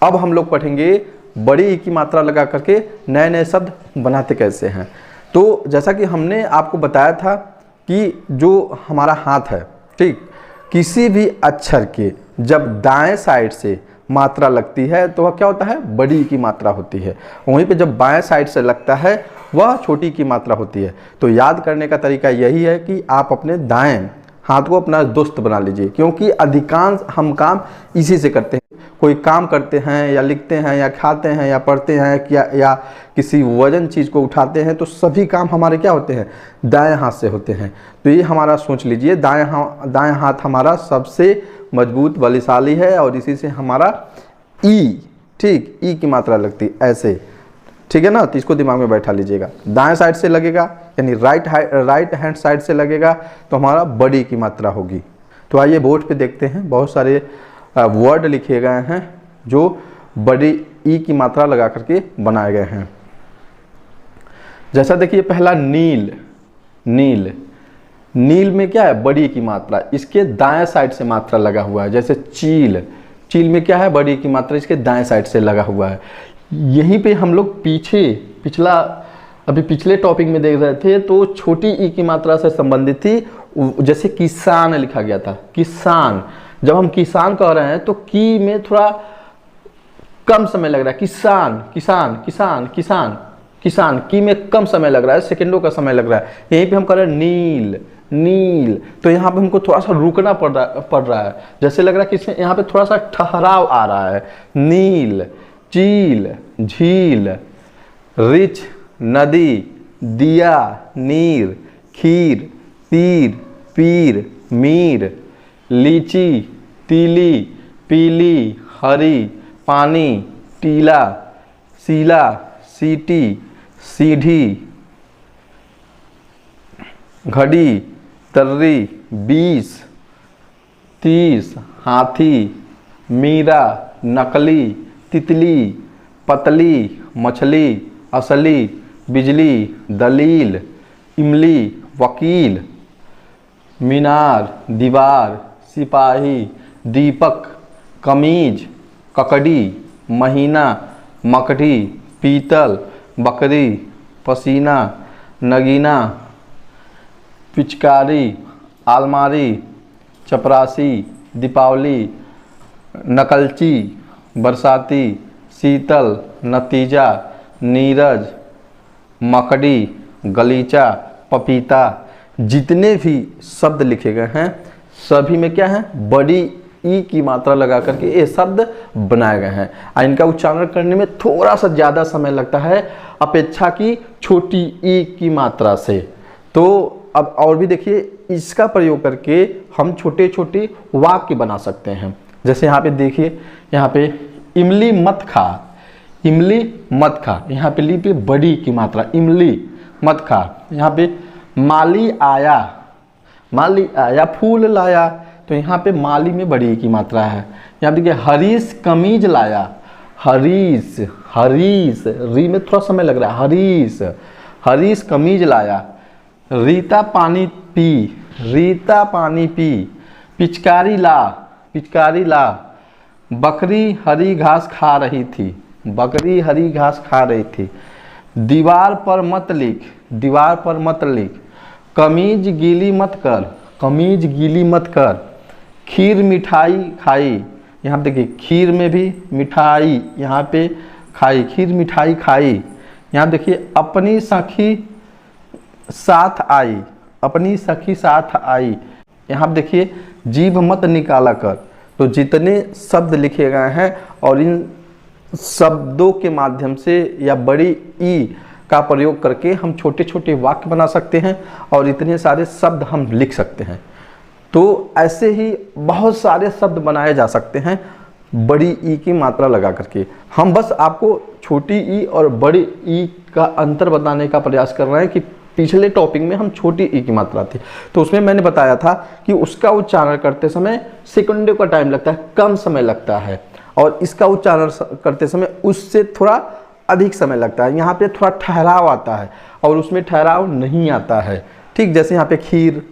अब हम लोग पढ़ेंगे बड़ी ई की मात्रा लगा करके नए नए शब्द बनाते कैसे हैं। तो जैसा कि हमने आपको बताया था कि जो हमारा हाथ है, ठीक, किसी भी अक्षर के जब दाएं साइड से मात्रा लगती है तो वह क्या होता है, बड़ी की मात्रा होती है। वहीं पे जब बाएं साइड से लगता है वह छोटी की मात्रा होती है। तो याद करने का तरीका यही है कि आप अपने दाएं हाथ को अपना दोस्त बना लीजिए, क्योंकि अधिकांश हम काम इसी से करते हैं। कोई काम करते हैं या लिखते हैं या खाते हैं या पढ़ते हैं या किसी वजन चीज़ को उठाते हैं, तो सभी काम हमारे क्या होते हैं, दाएं हाथ से होते हैं। तो ये हमारा सोच लीजिए, दाएं हाथ हमारा सबसे मजबूत बलशाली है और इसी से हमारा ई, ठीक, ई की मात्रा लगती ऐसे, ठीक है ना। तो इसको दिमाग में बैठा लीजिएगा। दाएं साइड से लगेगा यानी राइट हैंड साइड से लगेगा तो हमारा बड़ी की मात्रा होगी। तो आइए बोर्ड पे देखते हैं, बहुत सारे वर्ड लिखे गए हैं जो बड़ी ई की मात्रा लगा करके बनाए गए हैं। जैसा देखिए पहला नील, नील, नील में क्या है, बड़ी की मात्रा, इसके दाएं साइड से मात्रा लगा हुआ है। जैसे चील, चील में क्या है, बड़ी की मात्रा इसके दाएं साइड से लगा हुआ है। यहीं पे हम लोग पिछले टॉपिक में देख रहे थे तो छोटी ई की मात्रा से संबंधित थी। जैसे किसान लिखा गया था, किसान, जब हम किसान कह रहे हैं तो की में थोड़ा कम समय लग रहा है, किसान किसान किसान किसान किसान, की में कम समय लग रहा है, सेकंडों का समय लग रहा है। यहीं पे हम कह रहे हैं नील, नील, तो यहाँ पे हमको थोड़ा सा रुकना पड़ रहा है। जैसे लग रहा है कि यहाँ पे थोड़ा सा ठहराव आ रहा है। नील, चील, झील, रिछ, नदी, दिया, नीर, खीर, तीर, पीर, मीर, लीची, तीली, पीली, हरी, पानी, टीला, सीला, सीटी, सीढ़ी, घड़ी, तर्री, 20, 30, हाथी, मीरा, नकली, तितली, पतली, मछली, असली, बिजली, दलील, इमली, वकील, मीनार, दीवार, सिपाही, दीपक, कमीज, ककड़ी, महीना, मकड़ी, पीतल, बकरी, पसीना, नगीना, पिचकारी, आलमारी, चपरासी, दीपावली, नकलची, बरसाती, शीतल, नतीजा, नीरज, मकड़ी, गलीचा, पपीता। जितने भी शब्द लिखे गए हैं सभी में क्या है, बड़ी ई की मात्रा लगा करके ये शब्द बनाए गए हैं। इनका उच्चारण करने में थोड़ा सा ज़्यादा समय लगता है अपेक्षा की छोटी ई की मात्रा से। तो अब और भी देखिए, इसका प्रयोग करके हम छोटे छोटे वाक्य बना सकते हैं। जैसे यहाँ पे देखिए, यहाँ पे इमली मत खा, इमली मत खा, यहाँ पे ली पे बड़ी की मात्रा, इमली मत खा। यहाँ पे माली आया, माली आया फूल लाया, तो यहाँ पे माली में बड़ी की मात्रा है। यहाँ पे देखिए हरीश कमीज लाया, हरीश, हरीश, री में थोड़ा समय लग रहा है, हरीश, हरीश कमीज लाया। रीता पानी पी, रीता पानी पी। पिचकारी ला, पिचकारी ला। बकरी हरी घास खा रही थी, बकरी हरी घास खा रही थी। दीवार पर मत लिख, दीवार पर मत लिख। कमीज गीली मत कर, कमीज गीली मत कर। खीर मिठाई खाई, यहाँ पे देखिए खीर में भी मिठाई, यहाँ पे खाई, खीर मिठाई खाई। यहाँ देखिए अपनी सखी साथ आई, अपनी सखी साथ आई। यहाँ देखिए जीभ मत निकाला कर। तो जितने शब्द लिखे गए हैं और इन शब्दों के माध्यम से या बड़ी ई का प्रयोग करके हम छोटे छोटे वाक्य बना सकते हैं और इतने सारे शब्द हम लिख सकते हैं। तो ऐसे ही बहुत सारे शब्द बनाए जा सकते हैं बड़ी ई की मात्रा लगा करके। हम बस आपको छोटी ई और बड़ी ई का अंतर बताने का प्रयास कर रहे हैं कि पिछले टॉपिक में हम छोटी ई की मात्रा थी तो उसमें मैंने बताया था कि उसका उच्चारण करते समय सेकंडों का टाइम लगता है, कम समय लगता है, और इसका उच्चारण करते समय उससे थोड़ा अधिक समय लगता है। यहाँ पे थोड़ा ठहराव आता है और उसमें ठहराव नहीं आता है। ठीक, जैसे यहाँ पे खीर,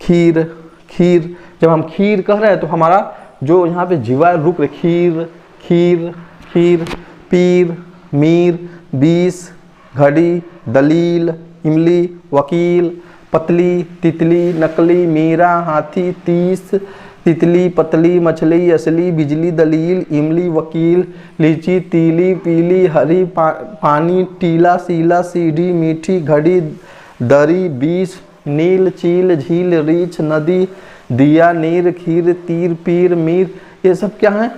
खीर, खीर, जब हम खीर कह रहे हैं तो हमारा जो यहाँ पे जीवा रुक रहे, खीर खीर, खीर, पीर, मीर, 20, घड़ी, दलील, इमली, वकील, पतली, तितली, नकली, मीरा, हाथी, 30, तितली, पतली, मछली, असली, बिजली, दलील, इमली, वकील, लीची, तीली, पीली, हरी, पानी, टीला, सीला, सीढ़ी, मीठी, घड़ी, दरी, 20, नील, चील, झील, रीछ, नदी, दिया, नीर, खीर, तीर, पीर, मीर, ये सब क्या है?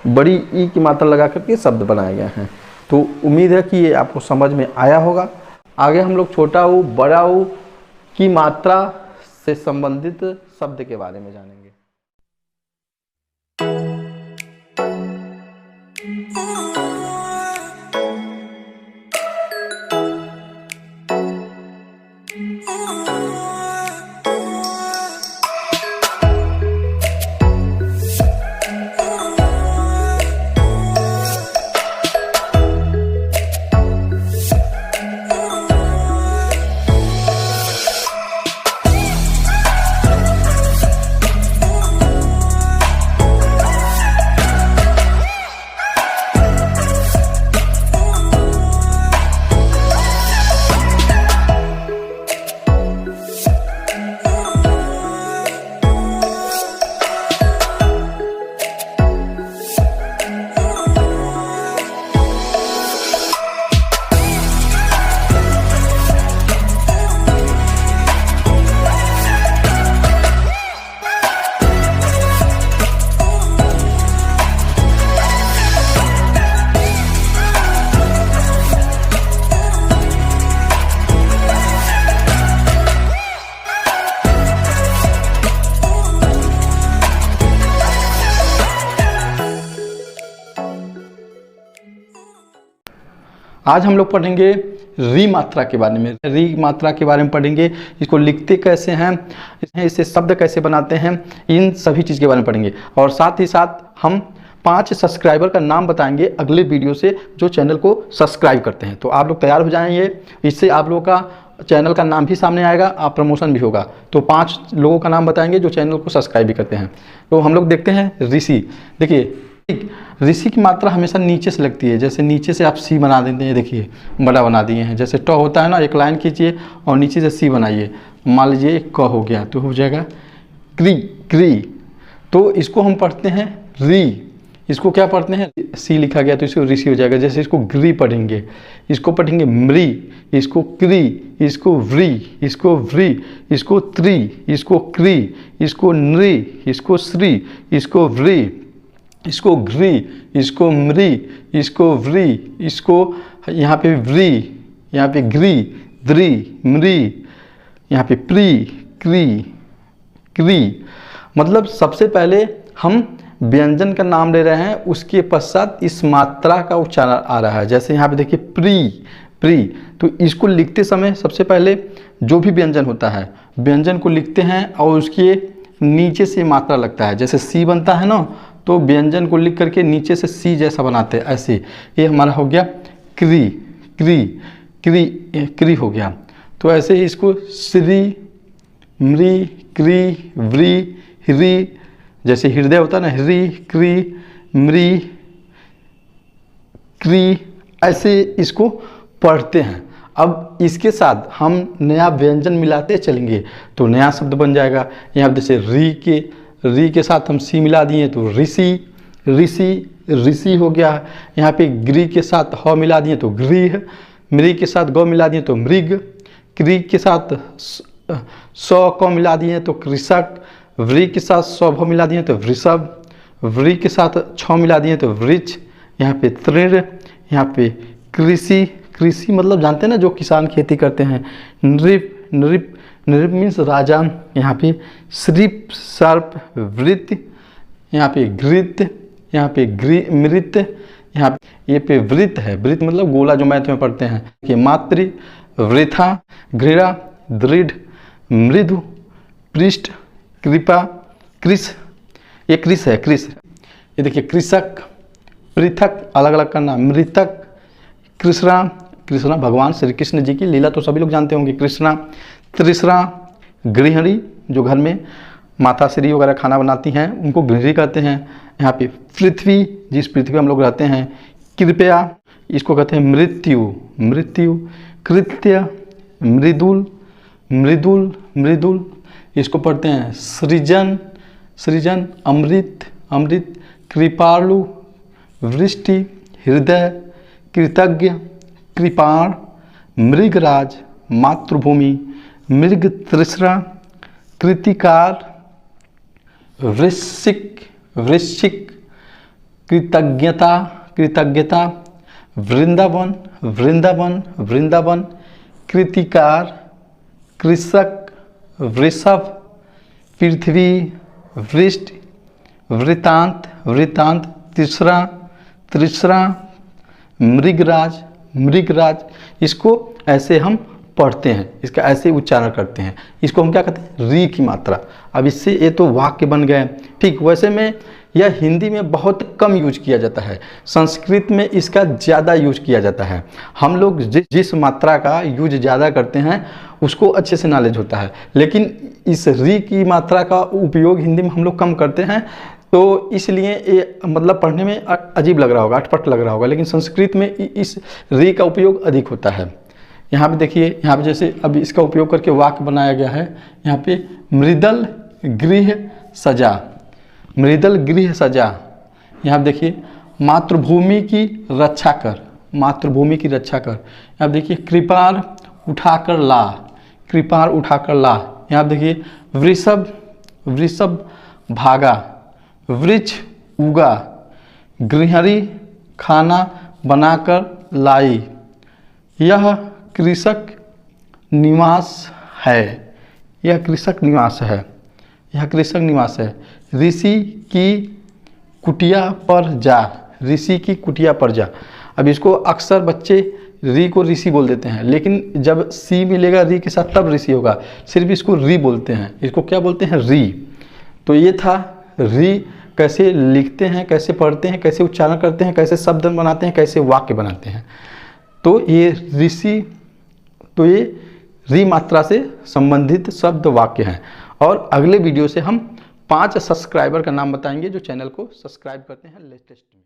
बड़ी ई की मात्रा लगा करके शब्द बनाए गए हैं। तो उम्मीद है कि ये आपको समझ में आया होगा। आगे हम लोग छोटा ऊ, बड़ा ऊ की मात्रा से संबंधित शब्द के बारे में जानेंगे। आज हम लोग पढ़ेंगे री मात्रा के बारे में। री मात्रा के बारे में पढ़ेंगे, इसको लिखते कैसे हैं, इससे शब्द कैसे बनाते हैं, इन सभी चीज़ के बारे में पढ़ेंगे। और साथ ही साथ हम 5 सब्सक्राइबर का नाम बताएंगे अगले वीडियो से, जो चैनल को सब्सक्राइब करते हैं। तो आप लोग तैयार हो जाएंगे, इससे आप लोगों का चैनल का नाम भी सामने आएगा, आप प्रमोशन भी होगा। तो 5 लोगों का नाम बताएंगे जो चैनल को सब्सक्राइब भी करते हैं। तो हम लोग देखते हैं ऋषि। देखिए ऋषि की मात्रा हमेशा नीचे से लगती है। जैसे नीचे से आप सी बना देते हैं, देखिए बड़ा बना दिए हैं। जैसे ट होता है ना, एक लाइन खींचिए और नीचे से सी बनाइए। मान लीजिए क हो गया तो हो जाएगा क्री, क्री। तो इसको हम पढ़ते हैं री। इसको क्या पढ़ते हैं? सी लिखा गया तो इसको ऋषि हो जाएगा। जैसे इसको ग्री पढ़ेंगे, इसको पढ़ेंगे मृ, इसको क्री, इसको व्री, इसको व्री, इसको त्रि, इसको क्री, इसको नृ, इसको श्री, इसको व्री, इसको घ्री, इसको मृ, इसको व्री, इसको यहाँ पे व्री, यहाँ पे घ्री, द्रि, मृ, यहाँ पे प्री, क्री, क्री। मतलब सबसे पहले हम व्यंजन का नाम ले रहे हैं, उसके पश्चात इस मात्रा का उच्चारण आ रहा है। जैसे यहाँ पे देखिए प्री, प्री। तो इसको लिखते समय सबसे पहले जो भी व्यंजन होता है, व्यंजन को लिखते हैं और उसके नीचे से मात्रा लगता है। जैसे सी बनता है ना, तो व्यंजन को लिख करके नीचे से सी जैसा बनाते हैं, ऐसे। ये हमारा हो गया क्री, क्री, क्री, क्री हो गया। तो ऐसे ही इसको श्री, मृ, क्री, व्री, ह्री, जैसे हृदय होता है ना, ह्री, क्री, मृ, क्री, ऐसे इसको पढ़ते हैं। अब इसके साथ हम नया व्यंजन मिलाते चलेंगे तो नया शब्द बन जाएगा। यहाँ जैसे री के साथ हम सी मिला दिए तो ऋषि, ऋषि, ऋषि हो गया। यहाँ पे ग्री के साथ ह मिला दिए तो गृह, मृ के साथ गौ मिला दिए तो मृग, क्री के साथ स क मिला दिए तो कृषक, व्री के साथ सभ मिला दिए तो वृषभ, व्री के साथ छ मिला दिए तो वृक्ष, यहाँ पे तृण, यहाँ पे कृषि, कृषि मतलब जानते हैं ना, जो किसान खेती करते हैं। नृप, नृप, नृप मीन्स राजा, यहाँ पे श्रीप, सर्प, वृत्त, यहाँ पे घृत, यहाँ पे मृत, यहाँ ये पे वृत्त है। वृत्त मतलब गोला, जो मैथ में पढ़ते हैं। कि मातृ, वृथा, घृणा, दृढ़, मृदु, पृष्ठ, कृपा, कृष, ये कृष है, कृष। ये देखिए कृषक, पृथक अलग अलग करना, मृतक, कृष्णा, कृष्णा भगवान श्री कृष्ण जी की लीला तो सभी लोग जानते होंगे। कृष्णा, तृष्णा, गृहिणी जो घर में माताश्री वगैरह खाना बनाती हैं उनको गृहिणी कहते हैं। यहाँ पे पृथ्वी, जिस पृथ्वी हम लोग रहते हैं। कृपया, इसको कहते हैं मृत्यु, मृत्यु। कृत्य, मृदुल, मृदुल, मृदुल, इसको पढ़ते हैं सृजन, सृजन। अमृत, अमृत। कृपालु, वृष्टि। हृदय, कृतज्ञ। कृपाण, मृगराज, मातृभूमि। मृग तृष्णा, कृतिकार। वृश्चिक, वृश्चिक। कृतज्ञता, कृतज्ञता। वृंदावन, वृंदावन, वृंदावन। कृतिकार, कृषक। वृषभ, पृथ्वी। वृष्टि, वृतांत, वृतांत। तीसरा, तीसरा। मृगराज, मृगराज। इसको ऐसे हम पढ़ते हैं, इसका ऐसे उच्चारण करते हैं। इसको हम क्या कहते हैं, री की मात्रा। अब इससे ये तो वाक्य बन गए। ठीक वैसे में यह हिंदी में बहुत कम यूज किया जाता है, संस्कृत में इसका ज़्यादा यूज किया जाता है। हम लोग जिस मात्रा का यूज ज़्यादा करते हैं उसको अच्छे से नॉलेज होता है, लेकिन इस री की मात्रा का उपयोग हिंदी में हम लोग कम करते हैं, तो इसलिए ये मतलब पढ़ने में अजीब लग रहा होगा, अटपट लग रहा होगा, लेकिन संस्कृत में इस री का उपयोग अधिक होता है। यहाँ पे देखिए, यहाँ पे जैसे अभी इसका उपयोग करके वाक्य बनाया गया है। यहाँ पे मृदल गृह सजा, मृदल गृह सजा। यहाँ देखिए मातृभूमि की रक्षा कर, मातृभूमि की रक्षा कर। यहाँ देखिए कृपार उठाकर ला, कृपार उठाकर ला। यहाँ देखिए वृषभ, वृषभ भागा। वृक्ष उगा। गृहिणी खाना बनाकर लाई। यह कृषक निवास है, यह कृषक निवास है, यह कृषक निवास है। ऋषि की कुटिया पर जा, ऋषि की कुटिया पर जा। अब इसको अक्सर बच्चे री को ऋषि बोल देते हैं, लेकिन जब सी मिलेगा री के साथ तब ऋषि होगा, सिर्फ इसको री बोलते हैं। इसको क्या बोलते हैं, री। तो ये था री कैसे लिखते हैं, कैसे पढ़ते हैं, कैसे उच्चारण करते हैं, कैसे शब्द बनाते हैं, कैसे वाक्य बनाते हैं। तो ये ऋषि, तो ये री मात्रा से संबंधित शब्द वाक्य हैं। और अगले वीडियो से हम 5 सब्सक्राइबर का नाम बताएंगे जो चैनल को सब्सक्राइब करते हैं लेटेस्ट में।